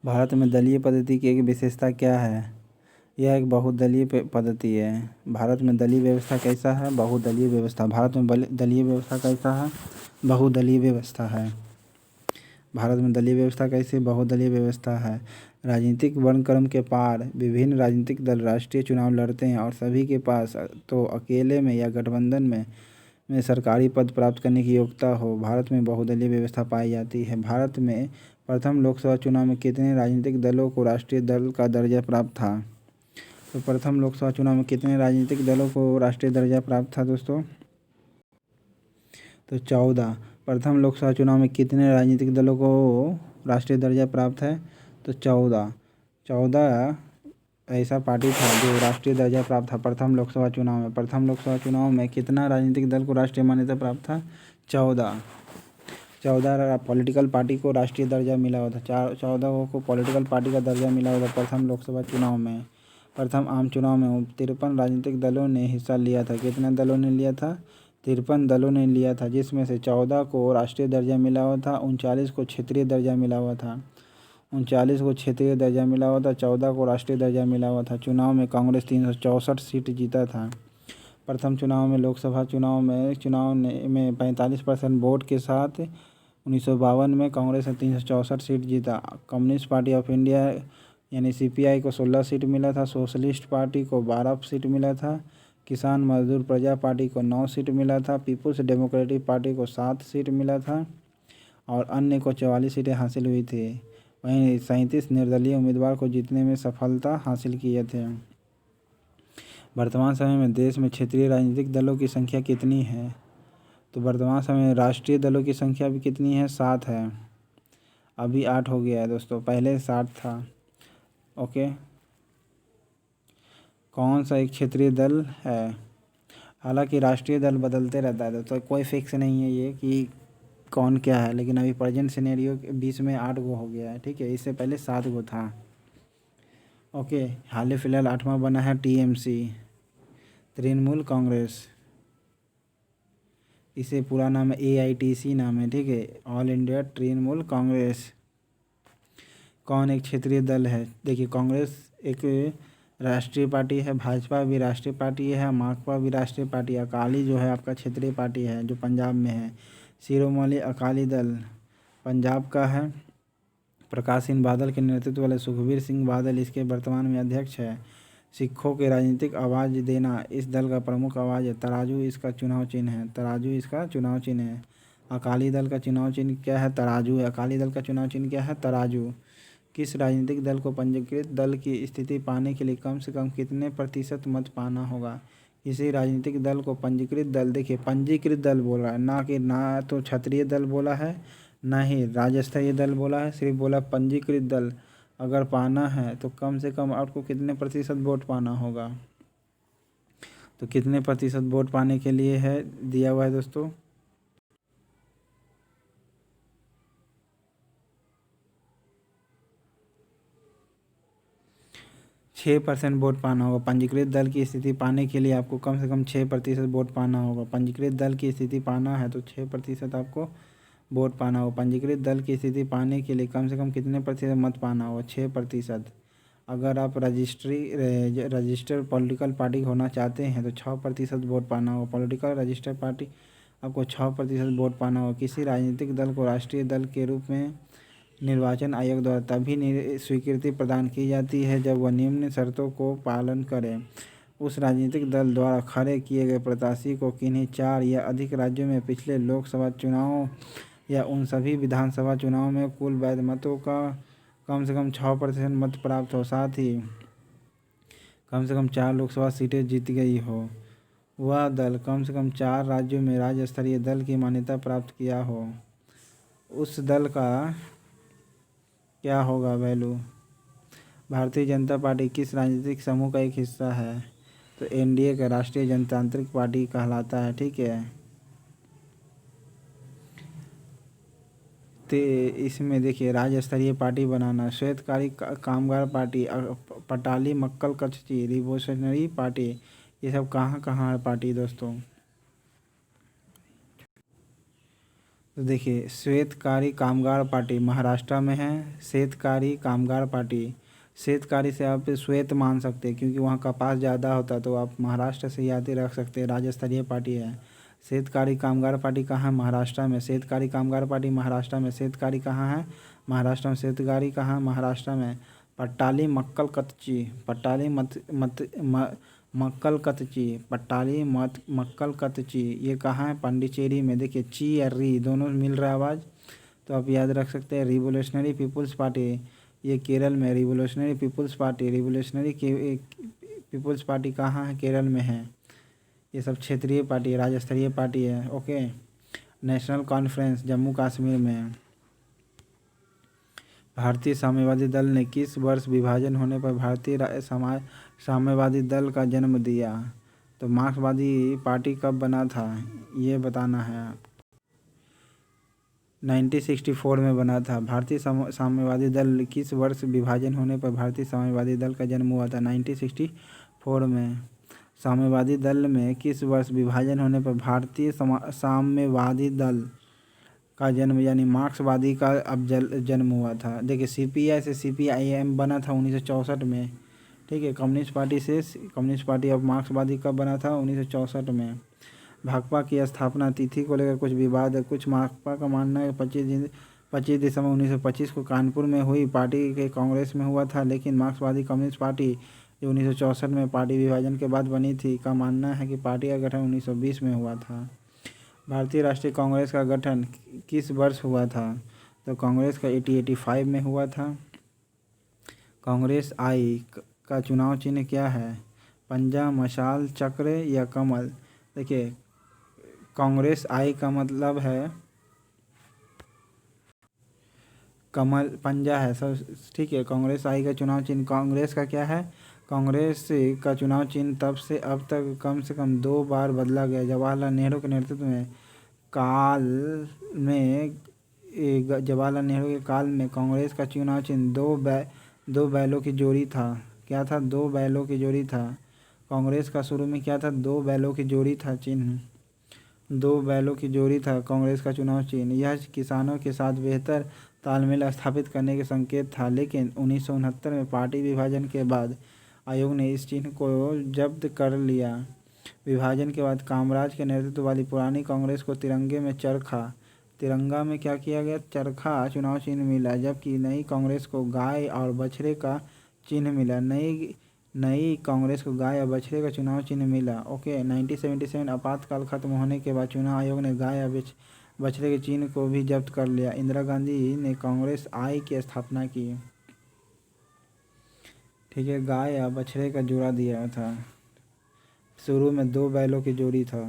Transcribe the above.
भारत में दलीय पद्धति की एक विशेषता क्या है? यह एक बहुदलीय पद्धति है। भारत में दलीय व्यवस्था कैसा है? बहुदलीय व्यवस्था। भारत में दलीय व्यवस्था कैसा है? बहुदलीय व्यवस्था है। भारत में दलीय व्यवस्था कैसी? बहुदलीय व्यवस्था है। राजनीतिक वर्णक्रम के पार विभिन्न राजनीतिक दल राष्ट्रीय चुनाव लड़ते हैं और सभी के पास तो अकेले में या गठबंधन में सरकारी पद प्राप्त करने की योग्यता हो। भारत में बहुदलीय व्यवस्था पाई जाती है। भारत में प्रथम लोकसभा चुनाव में कितने राजनीतिक दलों को राष्ट्रीय दल का दर्जा प्राप्त था? तो प्रथम लोकसभा चुनाव में कितने राजनीतिक दलों को राष्ट्रीय दर्जा प्राप्त था दोस्तों? तो 14। प्रथम लोकसभा चुनाव में कितने राजनीतिक दलों को राष्ट्रीय दर्जा प्राप्त है? तो 14 ऐसा पार्टी था जो राष्ट्रीय दर्जा प्राप्त था प्रथम लोकसभा चुनाव में। प्रथम लोकसभा चुनाव में कितना राजनीतिक दल को राष्ट्रीय मान्यता प्राप्त था? 14 पॉलिटिकल पार्टी को राष्ट्रीय दर्जा मिला हुआ था। 14 को पॉलिटिकल पार्टी का दर्जा मिला हुआ था प्रथम लोकसभा चुनाव में। प्रथम आम चुनाव में 53 राजनीतिक दलों ने हिस्सा लिया था। कितने दलों ने लिया था? 53 दलों ने लिया था, जिसमें से 14 को राष्ट्रीय दर्जा मिला हुआ था, 39 को क्षेत्रीय दर्जा मिला हुआ था। 39 को क्षेत्रीय दर्जा मिला हुआ था, 14 को राष्ट्रीय दर्जा मिला हुआ था। चुनाव में कांग्रेस 364 सीट जीता था। प्रथम चुनाव में लोकसभा चुनाव में 45% वोट के साथ 1952 में कांग्रेस ने 364 सीट जीता। कम्युनिस्ट पार्टी ऑफ इंडिया यानी सीपीआई को 16 सीट मिला था। सोशलिस्ट पार्टी को 12 सीट मिला था। किसान मजदूर प्रजा पार्टी को 9 सीट मिला था। पीपुल्स डेमोक्रेटिक पार्टी को 7 सीट मिला था और अन्य को 44 सीटें हासिल हुई थी। वहीं 37 निर्दलीय उम्मीदवार को जीतने में सफलता हासिल किए थे। वर्तमान समय में देश में क्षेत्रीय राजनीतिक दलों की संख्या कितनी है? तो वर्तमान समय में राष्ट्रीय दलों की संख्या भी कितनी है? 7 है। अभी 8 हो गया है दोस्तों, पहले 7 था। ओके, कौन सा एक क्षेत्रीय दल है? हालांकि राष्ट्रीय दल बदलते रहता है दोस्तों, कोई फिक्स नहीं है ये कि कौन क्या है, लेकिन अभी प्रेजेंट सिनेरियो के बीच में 8 गो हो गया है। ठीक है, इससे पहले 7 गो था। ओके, हाल ही फिलहाल 8वां बना है टीएमसी, तृणमूल कांग्रेस। इसे पूरा नाम है एआईटीसी नाम है। ठीक है, ऑल इंडिया तृणमूल कांग्रेस। कौन एक क्षेत्रीय दल है? देखिए, कांग्रेस एक राष्ट्रीय पार्टी है, भाजपा भी राष्ट्रीय पार्टी है, माकपा भी राष्ट्रीय पार्टी है, अकाली जो है आपका क्षेत्रीय पार्टी है जो पंजाब में है। शिरोमणि अकाली दल पंजाब का है। प्रकाश सिंह बादल के नेतृत्व वाले सुखबीर सिंह बादल इसके वर्तमान में अध्यक्ष है। सिखों के राजनीतिक आवाज़ देना इस दल का प्रमुख आवाज़ है। तराजू इसका चुनाव चिन्ह है। तराजू इसका चुनाव चिन्ह है। अकाली दल का चुनाव चिन्ह क्या है? तराजू है। अकाली दल का चुनाव चिन्ह क्या है? तराजू। किस राजनीतिक दल को पंजीकृत दल की स्थिति पाने के लिए कम से कम कितने प्रतिशत मत पाना होगा? किसी राजनीतिक दल को पंजीकृत दल, देखिए पंजीकृत दल बोल रहा है, ना तो क्षत्रिय दल बोला है, ना ही राज्य स्तरीय दल बोला है, सिर्फ बोला पंजीकृत दल। अगर पाना है तो कम से कम आपको कितने प्रतिशत वोट पाना होगा? तो कितने प्रतिशत वोट पाने के लिए है दिया हुआ है दोस्तों? 6% वोट पाना होगा। पंजीकृत दल की स्थिति पाने के लिए आपको कम से कम 6% वोट पाना होगा। पंजीकृत दल की स्थिति पाना है तो 6% आपको वोट पाना होगा। पंजीकृत दल की स्थिति पाने के लिए कम से कम कितने प्रतिशत मत पाना होगा? 6%। अगर आप रजिस्टर्ड पॉलिटिकल पार्टी होना चाहते हैं तो 6% वोट पाना होगा। पॉलिटिकल रजिस्टर्ड पार्टी आपको 6% वोट पाना होगा। किसी राजनीतिक दल को राष्ट्रीय दल के रूप में निर्वाचन आयोग द्वारा तभी स्वीकृति प्रदान की जाती है जब वह निम्न शर्तों को पालन करे। उस राजनीतिक दल द्वारा खड़े किए गए प्रत्याशी को किन्हीं 4 या अधिक राज्यों में पिछले लोकसभा चुनाव या उन सभी विधानसभा चुनाव में कुल वैध मतों का कम से कम 6% मत प्राप्त हो, साथ ही कम से कम 4 लोकसभा सीटें जीत गई हो। वह दल कम से कम 4 राज्यों में राज्य स्तरीय दल की मान्यता प्राप्त किया हो। उस दल का क्या होगा वैल्यू? भारतीय जनता पार्टी किस राजनीतिक समूह का एक हिस्सा है? तो एनडीए का राष्ट्रीय जनतांत्रिक पार्टी कहलाता है। ठीक है, तो इसमें देखिए राज्य स्तरीय पार्टी बनाना, श्वेतकारी कामगार पार्टी, पटाली मक्कल कच्छी, रिवोल्यूशनरी पार्टी, ये सब कहाँ कहाँ है पार्टी दोस्तों? तो देखिए, श्वेतकारी कामगार पार्टी महाराष्ट्र में है। श्वेतकारी कामगार पार्टी, श्वेतकारी से आप श्वेत मान सकते हैं क्योंकि वहाँ कपास ज़्यादा होता है, तो आप महाराष्ट्र से याद ही रख सकते हैं। राज्य स्तरीय पार्टी है। श्वेतकारी कामगार पार्टी कहाँ है? महाराष्ट्र में। श्वेतकारी कामगार पार्टी महाराष्ट्र में। श्वेतकारी कहाँ है? महाराष्ट्र में। श्वेतकारी कहाँ? महाराष्ट्र में। पट्टाली मक्कल कतची, पट्टाली मक्कल कतची, पट्टाली मक्कल कतची, ये कहाँ है? पांडिचेरी में। देखिए, ची और री दोनों मिल रहा है आवाज़, तो आप याद रख सकते हैं। रिवोल्यूशनरी पीपुल्स पार्टी, ये केरल में। Revolutionary people's party, people's party कहाँ है? केरल में है। ये सब क्षेत्रीय पार्टी, राज्य स्तरीय पार्टी है। Okay. National conference Jammu Kashmir में। भारतीय साम्यवादी दल ने किस वर्ष विभाजन होने पर भारतीय साम्यवादी दल का जन्म दिया? तो मार्क्सवादी पार्टी कब बना था, ये बताना है। 1964 में बना था। भारतीय साम्यवादी दल किस वर्ष विभाजन होने पर भारतीय साम्यवादी दल का जन्म हुआ था? 1964 में। साम्यवादी दल में किस वर्ष विभाजन होने पर भारतीय साम्यवादी दल का जन्म यानी मार्क्सवादी का अब जन्म हुआ था? देखिए, सीपीआई से सीपीआईएम बना था 1964 में। ठीक है। कम्युनिस्ट पार्टी से कम्युनिस्ट पार्टी ऑफ मार्क्सवादी कब बना था? 1964 में। भाकपा की स्थापना तिथि को लेकर कुछ विवाद है। कुछ भाकपा का मानना है 25 दिसंबर 1925 को कानपुर में हुई पार्टी के कांग्रेस में हुआ था, लेकिन मार्क्सवादी कम्युनिस्ट पार्टी जो 1964 में पार्टी विभाजन के बाद बनी थी का मानना है कि पार्टी का गठन 1920 में हुआ था। भारतीय राष्ट्रीय कांग्रेस का गठन किस वर्ष हुआ था? तो कांग्रेस का 1885 में हुआ था। कांग्रेस आई का चुनाव चिन्ह क्या है? पंजा, मशाल, चक्र या कमल? देखिए, कांग्रेस आई का मतलब है कमल, पंजा है सब। ठीक है। कांग्रेस आई का चुनाव चिन्ह कांग्रेस का क्या है? कांग्रेस का चुनाव चिन्ह तब से अब तक कम से कम 2 बार बदला गया। जवाहरलाल नेहरू के नेतृत्व में जवाहरलाल नेहरू के काल में कांग्रेस का चुनाव चिन्ह दो बैलों की जोड़ी था। क्या था? 2 बैलों की जोड़ी था। कांग्रेस का शुरू में क्या था? 2 बैलों की जोड़ी था चिन्ह। 2 बैलों की जोड़ी था कांग्रेस का चुनाव चिन्ह। यह किसानों के साथ बेहतर तालमेल स्थापित करने के संकेत था, लेकिन 1969 में पार्टी विभाजन के बाद आयोग ने इस चिन्ह को जब्त कर लिया। विभाजन के बाद कामराज के नेतृत्व वाली पुरानी कांग्रेस को तिरंगा में क्या किया गया? चरखा चुनाव चिन्ह मिला, जबकि नई कांग्रेस को गाय और बछड़े का चिन्ह मिला। नई कांग्रेस को गाय और बछड़े का चुनाव चिन्ह मिला। ओके। 1977 आपातकाल खत्म होने के बाद चुनाव आयोग ने गाय और बछड़े के चिन्ह को भी जब्त कर लिया। इंदिरा गांधी ने कांग्रेस आई की स्थापना की। ठीक है। गाय या बछड़े का जोड़ा दिया था। शुरू में 2 बैलों की जोड़ी था।